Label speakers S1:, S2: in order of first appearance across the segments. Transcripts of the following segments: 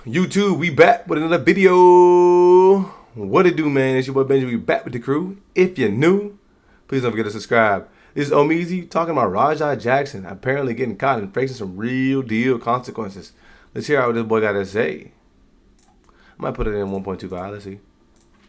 S1: YouTube, we back with another video. What it do, man? It's your boy Benji. We back with the crew. If you're new, please don't forget to subscribe. This is Omeezy talking about Rajai Jackson apparently getting caught and facing some real deal consequences. Let's hear what this boy got to say. I might put it in 1.25. Let's see.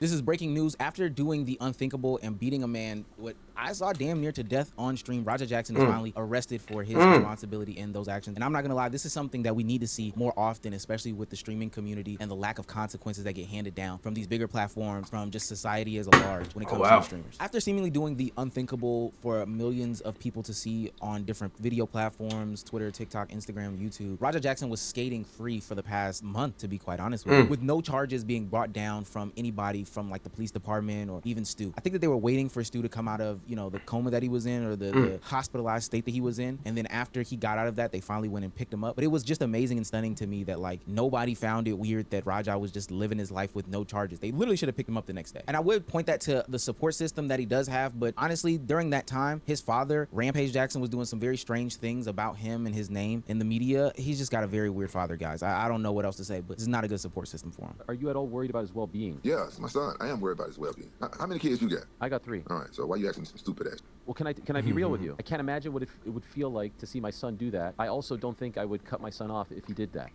S2: This is breaking news. After doing the unthinkable and beating a man, what I saw damn near to death on stream, Rajai Jackson is finally arrested for his responsibility in those actions. And I'm not going to lie, this is something that we need to see more often, especially with the streaming community and the lack of consequences that get handed down from these bigger platforms, from just society as a large when it comes to streamers. After seemingly doing the unthinkable for millions of people to see on different video platforms, Twitter, TikTok, Instagram, YouTube, Rajai Jackson was skating free for the past month, to be quite honest with no charges being brought down from anybody from like the police department or even Stu. I think that they were waiting for Stu to come out of, you know, the coma that he was in or the hospitalized state that he was in. And then after he got out of that, they finally went and picked him up. But it was just amazing and stunning to me that like nobody found it weird that Rajai was just living his life with no charges. They literally should have picked him up the next day. And I would point that to the support system that he does have. But honestly, during that time, his father, Rampage Jackson, was doing some very strange things about him and his name in the media. He's just got a very weird father, guys. I don't know what else to say, but this is not a good support system for him.
S3: Are you at all worried about his well-being?
S4: Yeah, it's my son. I am worried about his well-being. How many kids you got?
S3: I got 3.
S4: All right, so why you asking me some stupid ass?
S3: Well, can I be real with you? I can't imagine what it would feel like to see my son do that. I also don't think I would cut my son off if he did that.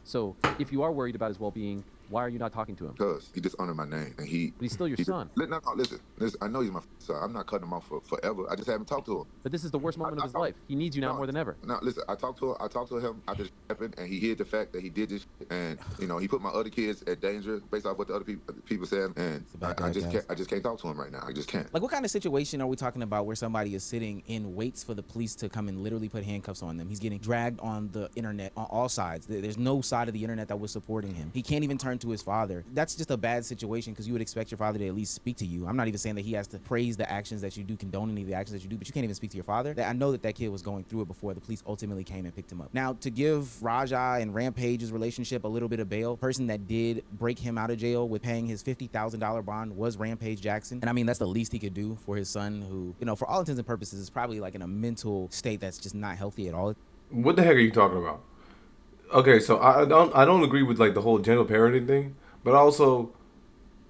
S3: So if you are worried about his well-being, why are you not talking to him?
S4: Because he dishonored my name, and
S3: But he's still your son.
S4: Listen, I know he's my son. I'm not cutting him off for forever. I just haven't talked to him.
S3: But this is the worst moment of his life. He needs you now more than ever.
S4: No, listen, I talked to him after this happened, and he hid the fact that he did this, and you know he put my other kids at danger based off what the other people said, and I just can't talk to him right now. I just can't.
S2: Like, what kind of situation are we talking about where somebody is sitting in waits for the police to come and literally put handcuffs on them? He's getting dragged on the internet on all sides. There's no side of the internet that was supporting him. He can't even turn to his father. That's just a bad situation because you would expect your father to at least speak to you. I'm not even saying that he has to praise the actions that you do, condone any of the actions that you do, but you can't even speak to your father. I know that kid was going through it before the police ultimately came and picked him up. Now, to give Rajai and Rampage's relationship a little bit of bail, the person that did break him out of jail with paying his $50,000 bond was Rampage Jackson. And I mean, that's the least he could do for his son who, you know, for all intents and purposes, is probably like in a mental state that's just not healthy at all.
S1: What the heck are you talking about? Okay, so I don't agree with like the whole gentle parenting thing, but I also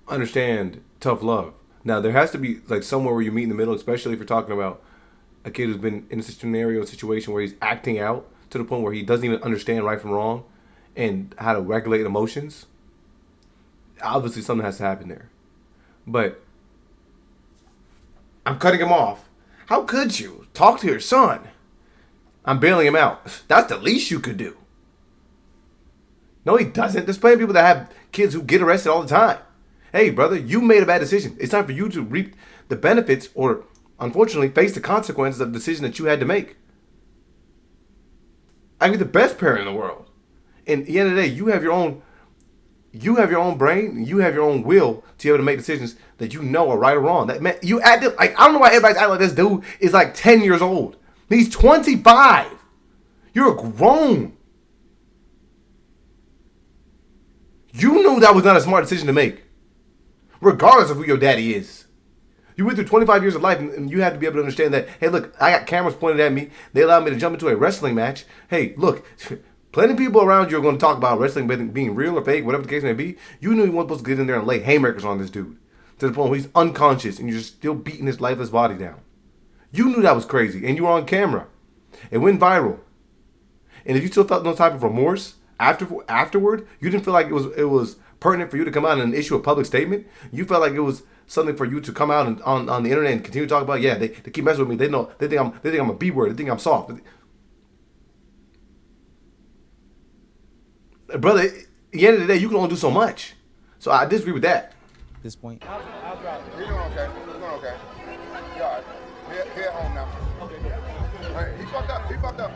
S1: understand tough love. Now there has to be like somewhere where you meet in the middle, especially if you're talking about a kid who's been in a situation where he's acting out to the point where he doesn't even understand right from wrong and how to regulate emotions. Obviously something has to happen there. But I'm cutting him off. How could you? Talk to your son. I'm bailing him out. That's the least you could do. No, he doesn't. There's plenty of people that have kids who get arrested all the time. Hey, brother, you made a bad decision. It's time for you to reap the benefits or, unfortunately, face the consequences of the decision that you had to make. I can be the best parent in the world. And at the end of the day, you have your own brain, you have your own will to be able to make decisions that you know are right or wrong. That man, you acted like, I don't know why everybody's acting like this dude is like 10 years old. He's 25. You're grown. You knew that was not a smart decision to make, regardless of who your daddy is. You went through 25 years of life, and you have to be able to understand that, hey, look, I got cameras pointed at me. They allowed me to jump into a wrestling match. Hey, look, plenty of people around you are going to talk about wrestling being real or fake, whatever the case may be. You knew you weren't supposed to get in there and lay haymakers on this dude to the point where he's unconscious, and you're still beating his lifeless body down. You knew that was crazy, and you were on camera. It went viral. And if you still felt no type of remorse afterward, you didn't feel like it was pertinent for you to come out and issue a public statement. You felt like it was something for you to come out and on the internet and continue to talk about. Yeah, they keep messing with me. They think I'm a B word. They think I'm soft. Brother, at the end of the day, you can only do so much. So I disagree with that.
S2: At this point,
S5: I'll drop it. You're doing okay. You're doing okay. You're all right. Head home now. Hey, he fucked up. He fucked up.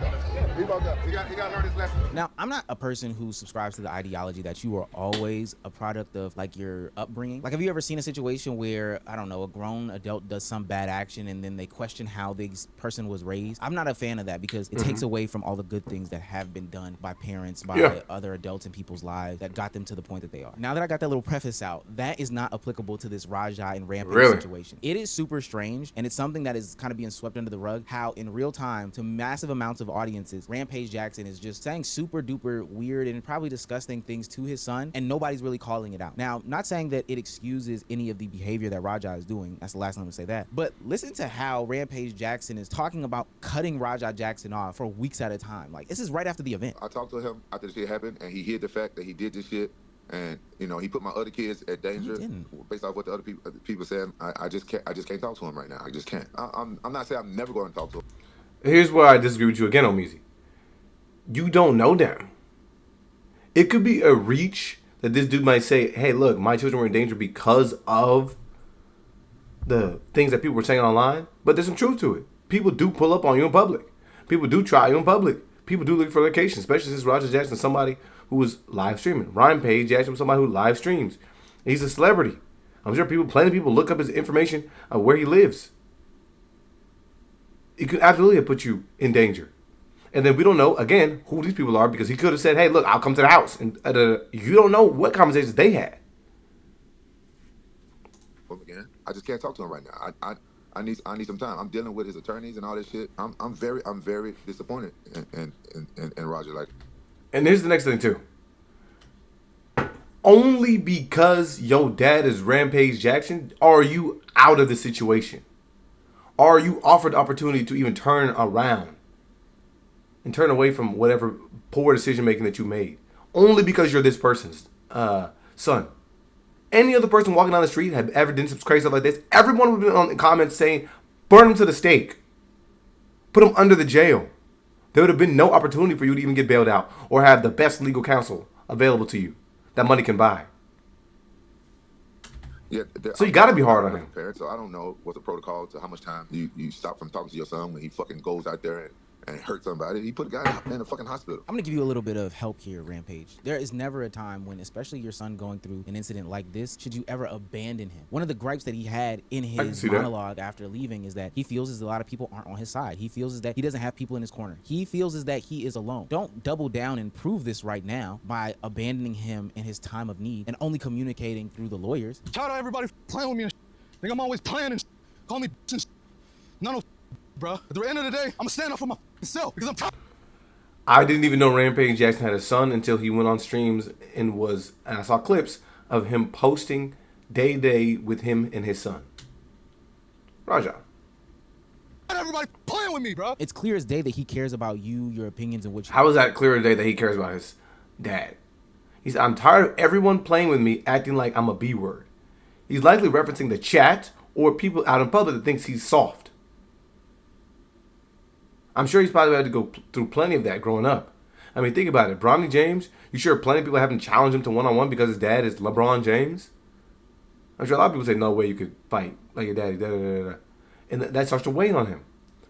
S5: He fucked up. He got to learn his lesson.
S2: now, I'm not a person who subscribes to the ideology that you are always a product of like your upbringing. Like, have you ever seen a situation where, I don't know, a grown adult does some bad action and then they question how this person was raised? I'm not a fan of that because it takes away from all the good things that have been done by parents, by other adults in people's lives that got them to the point that they are. Now that I got that little preface out, that is not applicable to this Rajai and Rampage situation. It is super strange, and it's something that is kind of being swept under the rug, how in real time time to massive amounts of audiences, Rampage Jackson is just saying super duper weird and probably disgusting things to his son, and nobody's really calling it out. Now, not saying that it excuses any of the behavior that Raja is doing. That's the last time I'm gonna say that. But listen to how Rampage Jackson is talking about cutting Raja Jackson off for weeks at a time. Like, this is right after the event.
S4: I talked to him after the shit happened, and he hid the fact that he did this shit. And he put my other kids at danger based off what the other people said. I just can't talk to him right now. I just can't. I'm not saying I'm never going to talk to him.
S1: Here's where I disagree with you again, Omizi. You don't know them. It could be a reach that this dude might say, hey, look, my children were in danger because of the things that people were saying online. But there's some truth to it. People do pull up on you in public. People do try you in public. People do look for locations, especially since Roger Jackson, somebody who was live streaming. Rampage Jackson was somebody who live streams. He's a celebrity. I'm sure plenty of people look up his information of where he lives. It could absolutely have put you in danger. And then we don't know, again, who these people are, because he could have said, hey, look, I'll come to the house. And you don't know what conversations they had.
S4: Again, I just can't talk to him right now. I need some time. I'm dealing with his attorneys and all this shit. I'm very disappointed in Roger. Like,
S1: and here's the next thing too. Only because your dad is Rampage Jackson are you out of the situation. Are you offered the opportunity to even turn around and turn away from whatever poor decision making that you made? Only because you're this person's son. Any other person walking down the street have ever done some crazy stuff like this, everyone would have been on the comments saying, burn him to the stake. Put him under the jail. There would have been no opportunity for you to even get bailed out or have the best legal counsel available to you that money can buy.
S4: Yeah,
S1: so you got to be hard on him.
S4: So I don't know what the protocol to how much time you stop from talking to your son when he fucking goes out there and hurt somebody. He put a guy in a fucking hospital.
S2: I'm gonna give you a little bit of help here, Rampage. There is never a time when, especially your son going through an incident like this, should you ever abandon him. One of the gripes that he had in his monologue after leaving is that he feels as a lot of people aren't on his side. He feels as that he doesn't have people in his corner. He feels as that he is alone. Don't double down and prove this right now by abandoning him in his time of need and only communicating through the lawyers.
S6: Tired of everybody playing with me and think I'm always playing and call me and no, bro. At the end of the day, I'm gonna stand up for myself because I'm tired.
S1: I didn't even know Rampage Jackson had a son until he went on streams and I saw clips of him posting day with him and his son. Raja.
S6: Everybody playing with me, bro.
S2: It's clear as day that he cares about you, your opinions, and what you...
S1: How is that clear as day that he cares about his dad? He's, I'm tired of everyone playing with me, acting like I'm a B word. He's likely referencing the chat or people out in public that thinks he's soft. I'm sure he's probably had to go through plenty of that growing up. I mean, think about it. Bronny James, you sure plenty of people haven't challenged him to one-on-one because his dad is LeBron James? I'm sure a lot of people say, no way you could fight like your daddy. And that starts to weigh on him.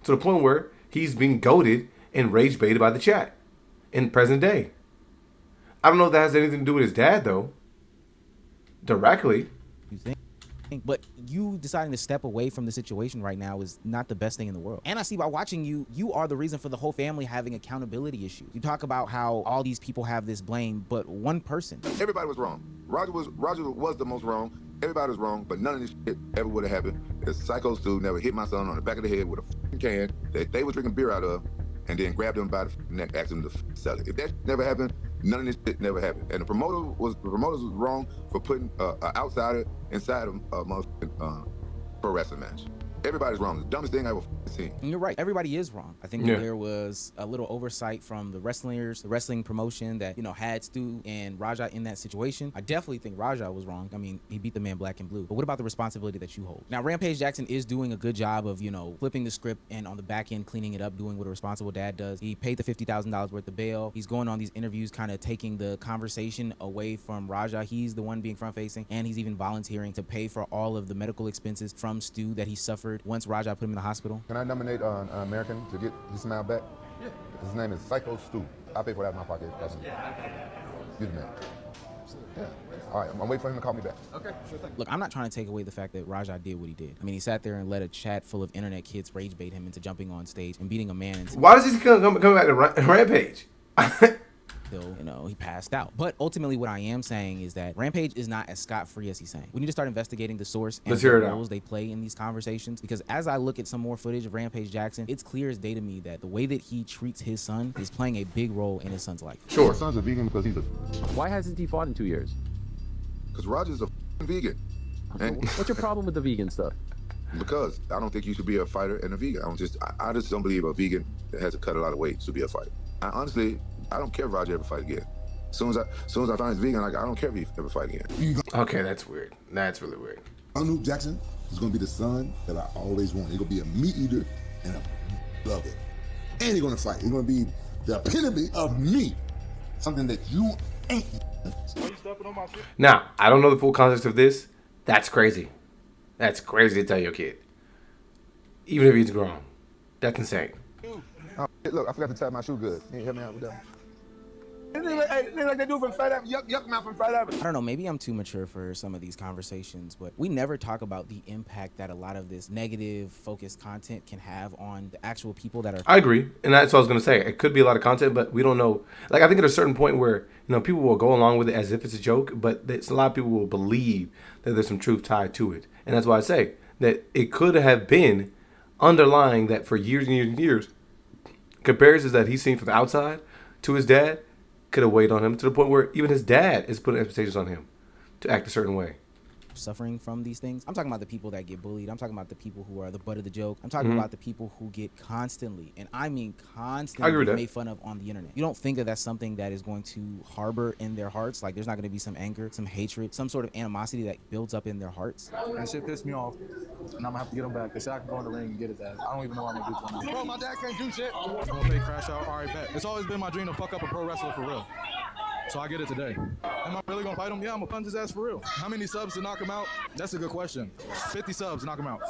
S1: To the point where he's being goaded and rage baited by the chat in present day. I don't know if that has anything to do with his dad, though. Directly.
S2: You think? But you deciding to step away from the situation right now is not the best thing in the world. And I see by watching you, you are the reason for the whole family having accountability issues. You talk about how all these people have this blame, but one person.
S4: Everybody was wrong. Roger was the most wrong. Everybody was wrong, but none of this shit ever would have happened if Psycho Stu never hit my son on the back of the head with a fucking can that they were drinking beer out of, and then grabbed him by the neck, asked him to sell it. If that never happened, none of this shit never happened. And the promoters was wrong for putting an outsider inside of a motherfucking pro wrestling match. Everybody's wrong. The dumbest thing I ever seen.
S2: And you're right. Everybody is wrong. I think that there was a little oversight from the wrestling promotion that, had Stu and Raja in that situation. I definitely think Raja was wrong. I mean, he beat the man black and blue. But what about the responsibility that you hold? Now, Rampage Jackson is doing a good job of, flipping the script and on the back end cleaning it up, doing what a responsible dad does. He paid the $50,000 worth of bail. He's going on these interviews, kind of taking the conversation away from Raja. He's the one being front facing, and he's even volunteering to pay for all of the medical expenses from Stu that he suffered once Raja put him in the hospital.
S5: Can I nominate an American to get his smile back? Yeah. His name is Psycho Stu. I'll pay for that in my pocket. You're the man. Yeah. All right, I'm waiting for him to call me back. Okay, sure thing.
S2: Look, I'm not trying to take away the fact that Raja did what he did. I mean, he sat there and let a chat full of internet kids rage bait him into jumping on stage and beating a man.
S1: Why does he come back to Rampage?
S2: he passed out. But ultimately, what I am saying is that Rampage is not as scot-free as he's saying. We need to start investigating the source and the roles they play in these conversations. Because as I look at some more footage of Rampage Jackson, it's clear as day to me that the way that he treats his son is playing a big role in his son's life.
S5: Sure. My son's a vegan because he's a...
S3: Why hasn't he fought in 2 years?
S4: Because Roger's a vegan. And
S3: What's your problem with the vegan stuff?
S4: because I don't think you should be a fighter and a vegan. I just don't believe a vegan that has to cut a lot of weight should be a fighter. I don't care if Roger ever fight again. As soon as I find he's vegan, I don't care if he ever fight again.
S1: Okay, that's weird. That's really weird.
S7: Anu Jackson is gonna be the son that I always wanted. He's gonna be a meat eater and a lover. And he's gonna fight. He's gonna be the epitome of meat. Something that you ain't.
S1: Now, I don't know the full context of this. That's crazy. That's crazy to tell your kid. Even if he's grown. That's insane.
S5: Look, I forgot to tie my shoe good. Can you help me out with that?
S7: Like they do from Fat Avenue. Yuck mouth from Fat Avenue.
S2: I don't know, maybe I'm too mature for some of these conversations, but we never talk about the impact that a lot of this negative focused content can have on the actual people that are...
S1: I agree. And that's what I was going to say. It could be a lot of content, but we don't know. Like, I think at a certain point where, people will go along with it as if it's a joke, but a lot of people will believe that there's some truth tied to it. And that's why I say that it could have been underlying that for years and years and years, comparisons that he's seen from the outside to his dad could have weighed on him to the point where even his dad is putting expectations on him to act a certain way.
S2: Suffering from these things. I'm talking about the people that get bullied. I'm talking about the people who are the butt of the joke. I'm talking about the people who get constantly, and I mean constantly, made fun of on the internet. You don't think that that's something that is going to harbor in their hearts? Like, there's not going to be some anger, some hatred, some sort of animosity that builds up in their hearts?
S6: That shit pissed me off, and I'm gonna have to get him back. They said I can go in the ring and get his ass. I don't even know what I'm gonna do to him. Bro, my dad can't do shit. I'm gonna pay Crash out. All right, bet. It's always been my dream to fuck up a pro wrestler for real. So I get it today. Am I really gonna fight him? Yeah, I'm gonna punch his ass for real. How many subs to knock him out? That's a good question. 50 subs to knock him out.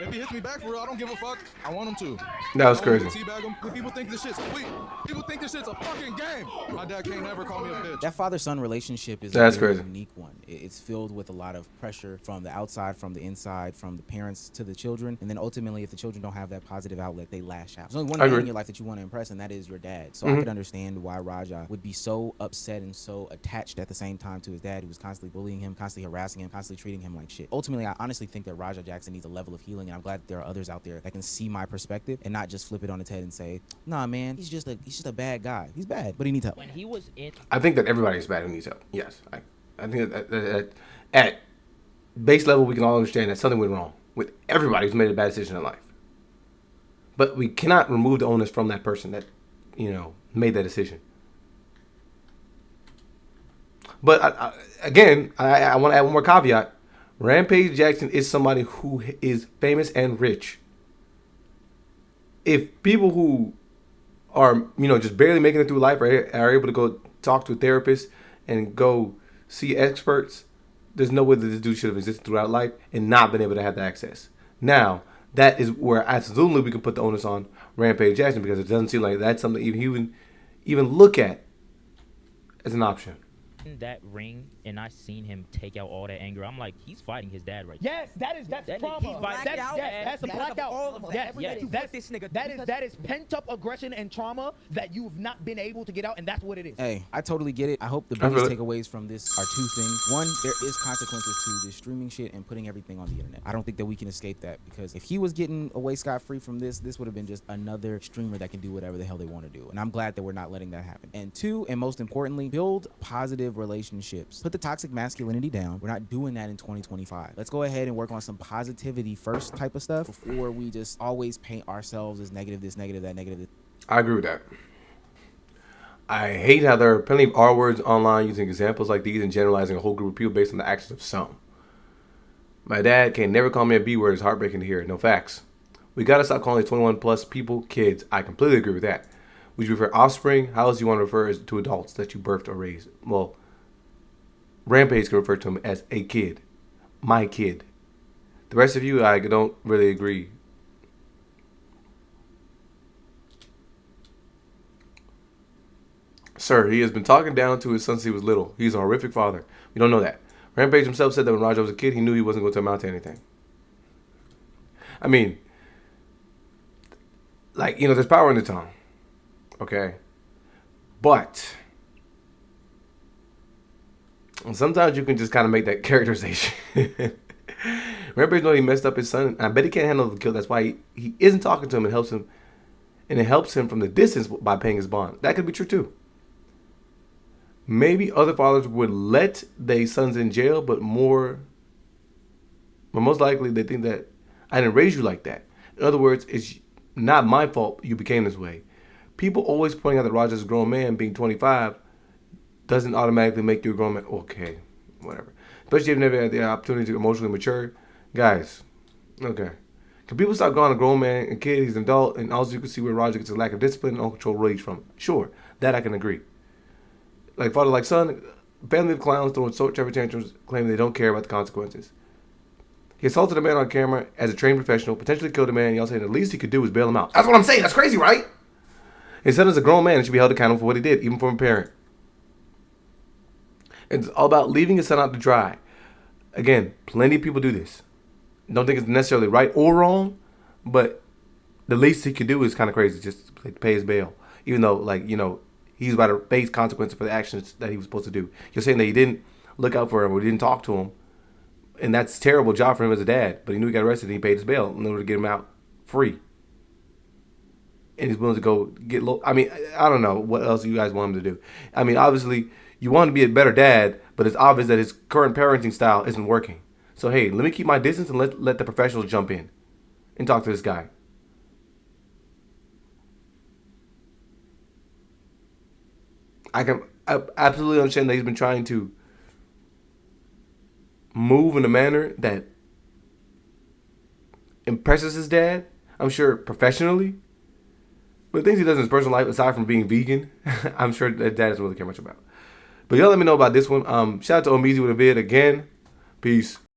S6: If he hits me back for real, I don't give a fuck. I want him to.
S1: That was crazy.
S6: Teabag him. People think this shit's sweet. People think this shit's a fucking game. My dad can't never call me a bitch.
S2: That father-son relationship is
S1: That's
S2: a very
S1: crazy.
S2: unique one. It's filled with a lot of pressure from the outside, from the inside, from the parents to the children, and then ultimately, if the children don't have that positive outlet, they lash out. There's only one man in your life that you want to impress, and that is your dad. So I could understand why Raja would be so upset and so attached at the same time to his dad, who was constantly bullying him, constantly harassing him, constantly treating him like shit. Ultimately, I honestly think that Raja Jackson needs a level of healing, and I'm glad that there are others out there that can see my perspective and not just flip it on its head and say, nah, man, he's just a bad guy. He's bad, but he needs help.
S8: When he was in,
S1: I think that everybody's bad who needs help. Yes. I think that at base level, we can all understand that something went wrong with everybody who's made a bad decision in life. But we cannot remove the onus from that person that, made that decision. But I want to add one more caveat. Rampage Jackson is somebody who is famous and rich. If people who are, just barely making it through life are able to go talk to a therapist and go see experts, there's no way that this dude should have existed throughout life and not been able to have the access. Now, that is where absolutely we can put the onus on Rampage Jackson, because it doesn't seem like that's something even look at as an option.
S8: in that ring and I seen him take out all that anger, I'm like, he's fighting his dad right
S9: Yes, that's trauma.
S8: he's fighting-
S9: That's a blackout.
S10: All of
S9: Yes,
S10: that.
S9: yes, that is pent up aggression and trauma that you've not been able to get out, and that's what it is.
S2: Hey, I totally get it. I hope the biggest takeaways from this are two things. One, there is consequences to this streaming shit and putting everything on the internet. I don't think that we can escape that, because if he was getting away scot-free from this would have been just another streamer that can do whatever the hell they want to do. And I'm glad that we're not letting that happen. And two, and most importantly, build positive relationships. Put the toxic masculinity down. We're not doing that in 2025. Let's go ahead and work on some positivity first type of stuff before we just always paint ourselves as negative this, negative that, negative this.
S1: I agree with that. I hate how there are plenty of R words online using examples like these and generalizing a whole group of people based on the actions of some. My dad can never call me a B word. It's heartbreaking to hear. No facts. We gotta stop calling these 21 plus people kids. I completely agree with that. Would you prefer offspring? How else do you want to refer to adults that you birthed or raised? Well, Rampage can refer to him as a kid. My kid. The rest of you, I don't really agree. Sir, he has been talking down to his son since he was little. He's a horrific father. We don't know that. Rampage himself said that when Raja was a kid, he knew he wasn't going to amount to anything. I mean, like, there's power in the tongue. Okay? But And sometimes you can just kind of make that characterization. Rampage know he messed up his son. I bet he can't handle the kill. That's why he isn't talking to him and helps him. And it helps him from the distance by paying his bond. That could be true too. Maybe other fathers would let their sons in jail, but most likely they think that I didn't raise you like that. In other words, it's not my fault you became this way. People always pointing out that Roger's a grown man being 25 doesn't automatically make you a grown man. Okay, whatever. Especially if you've never had the opportunity to emotionally mature. Guys, okay. Can people stop calling a grown man and kid? He's an adult, and also you can see where Roger gets a lack of discipline and uncontrolled rage from. Sure, that I can agree. Like father, like son, family of clowns throwing temper tantrums, claiming they don't care about the consequences. He assaulted a man on camera as a trained professional, potentially killed a man. Y'all saying the least he could do is bail him out. That's what I'm saying. That's crazy, right? His son is a grown man and should be held accountable for what he did, even from a parent. It's all about leaving his son out to dry. Again, plenty of people do this. Don't think it's necessarily right or wrong, but the least he could do is kind of crazy, just to pay his bail. Even though, like, you know, he's about to face consequences for the actions that he was supposed to do. You're saying that he didn't look out for him or he didn't talk to him, and that's a terrible job for him as a dad. But he knew he got arrested and he paid his bail in order to get him out free. And he's willing to go get low. I mean, I don't know what else you guys want him to do. I mean, obviously, you want him to be a better dad, but it's obvious that his current parenting style isn't working. So, hey, let me keep my distance and let the professionals jump in and talk to this guy. I absolutely understand that he's been trying to move in a manner that impresses his dad, I'm sure, professionally. But things he does in his personal life, aside from being vegan, I'm sure that dad doesn't really care much about. But y'all let me know about this one. Shout out to Omizi with a vid again. Peace.